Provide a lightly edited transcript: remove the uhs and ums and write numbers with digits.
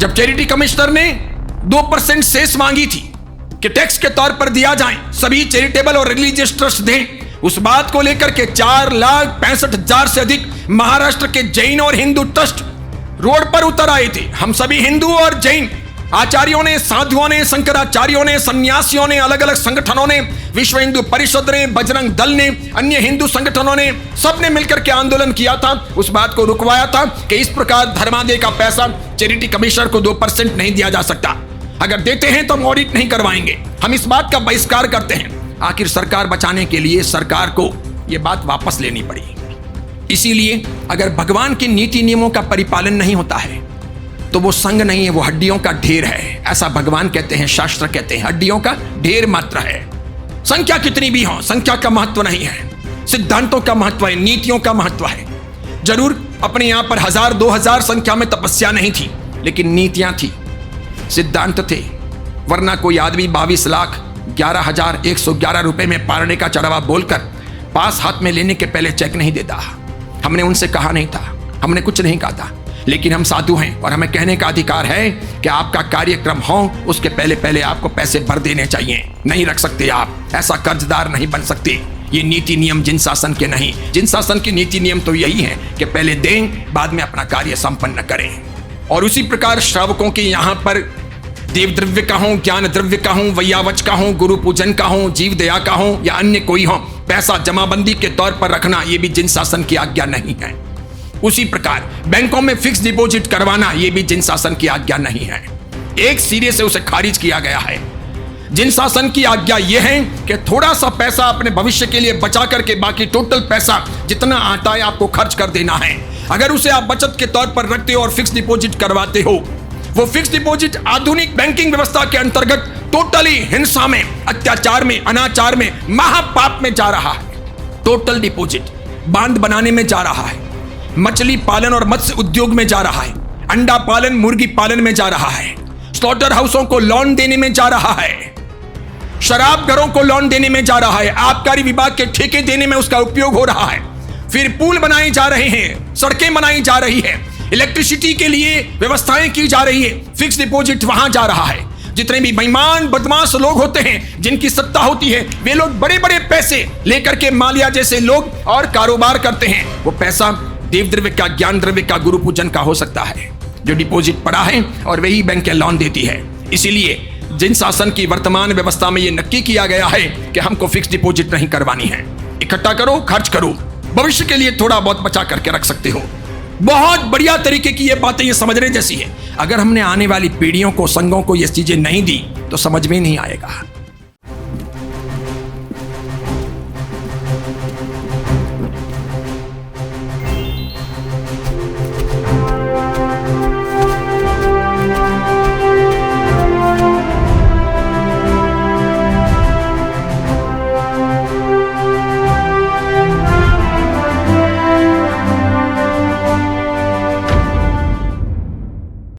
जब charity commissioner ने 2% cess मांगी थी कि टैक्स के तौर पर दिया जाए, सभी चैरिटेबल और रिलीजियस ट्रस्ट दें, उस बात को लेकर के 4,65,000 से अधिक महाराष्ट्र के जैन और हिंदू ट्रस्ट रोड पर उतर आए थे। हम सभी हिंदू और जैन आचार्यों ने, साधुओं ने, शंकराचार्यों ने, सन्यासियों ने, अलग अलग संगठनों ने, विश्व हिंदू परिषद ने, बजरंग दल ने, अन्य हिंदू संगठनों ने, सबने मिलकर के आंदोलन किया था, उस बात को रुकवाया था कि इस प्रकार धर्मादाय का पैसा चैरिटी कमिश्नर को 2% नहीं दिया जा सकता। अगर देते हैं तो हम ऑडिट नहीं करवाएंगे। हम इस बात का बहिष्कार करते हैं। आखिर सरकार बचाने के लिए सरकार को यह बात वापस लेनी पड़ी। इसीलिए अगर भगवान के नीति नियमों का परिपालन नहीं होता है तो वो संघ नहीं है, वो हड्डियों का ढेर है। ऐसा भगवान कहते हैं, शास्त्र कहते हैं, हड्डियों का ढेर मात्र है। संख्या कितनी भी हो, संख्या का महत्व नहीं है, सिद्धांतों का महत्व है, नीतियों का महत्व है। जरूर अपने यहां पर 1000-2000 संख्या में तपस्या नहीं थी, लेकिन नीतियां थी, सिद्धांत थे। वरना कोई आदमी 22,11,111 रुपए में पारने का चढ़ावा बोलकर पास हाथ में लेने के पहले चेक नहीं देता। हमने उनसे कहा नहीं था, हमने कुछ नहीं कहा था, लेकिन हम साधु हैं और हमें कहने का अधिकार है कि आपका कार्यक्रम हो उसके पहले पहले आपको पैसे भर देने चाहिए। नहीं रख सकते आप, ऐसा कर्जदार नहीं बन सकते। ये नीति नियम जिन शासन के नहीं। जिन शासन के नीति नियम तो यही है कि पहले दें, बाद में अपना कार्य संपन्न करें। और उसी प्रकार श्रावकों के यहाँ पर देव द्रव्य का हो, ज्ञान द्रव्य का हो, वैयावच का हो, गुरु पूजन का हो, जीव दया का हो या अन्य कोई हो, पैसा जमाबंदी के तौर पर रखना ये भी जिन शासन की आज्ञा नहीं है। उसी प्रकार बैंकों में फिक्स डिपॉजिट करवाना ये भी जिन शासन की आज्ञा नहीं है। एक सिरे से उसे खारिज किया गया है। जिन शासन की आज्ञा यह है कि थोड़ा सा पैसा अपने भविष्य के लिए बचा करके बाकी टोटल पैसा जितना आता है आपको खर्च कर देना है। अगर उसे आप बचत के तौर पर रखते हो और फिक्स डिपॉजिट करवाते हो, वो फिक्स डिपॉजिट आधुनिक बैंकिंग व्यवस्था के अंतर्गत टोटली हिंसा में, अत्याचार में, अनाचार में, महापाप में जा रहा है। टोटल डिपॉजिट बांध बनाने में जा रहा है, मछली पालन और मत्स्य उद्योग में जा रहा है, अंडा पालन, मुर्गी पालन में जा रहा है, स्लॉटर हाउसों को लोन देने में जा रहा है, शराब घरों को लोन देने में जा रहा है, आबकारी विभाग के ठेके देने में उसका उपयोग हो रहा है। फिर पुल बनाए जा रहे हैं, सड़कें बनाई जा रही है, इलेक्ट्रिसिटी के लिए व्यवस्थाएं की जा रही है, फिक्स डिपॉजिट वहां जा रहा है। जितने भी बेईमान बदमाश लोग होते हैं, जिनकी सत्ता होती है, वे लोग बड़े बड़े पैसे लेकर के मालिया जैसे लोग और कारोबार करते हैं। वो पैसा देव द्रव्य का, ज्ञान द्रव्य का, गुरु पूजन का हो सकता है जो डिपॉजिट पड़ा है, और वही बैंक लोन देती है। इसीलिए जिन शासन की वर्तमान व्यवस्था में यह नक्की किया गया है कि हमको फिक्स डिपॉजिट नहीं करवानी है। इकट्ठा करो, खर्च करो, भविष्य के लिए थोड़ा बहुत बचा करके रख सकते हो। बहुत बढ़िया तरीके की ये बातें ये समझने जैसी है। अगर हमने आने वाली पीढ़ियों को, संघों को ये चीजें नहीं दी तो समझ में नहीं आएगा।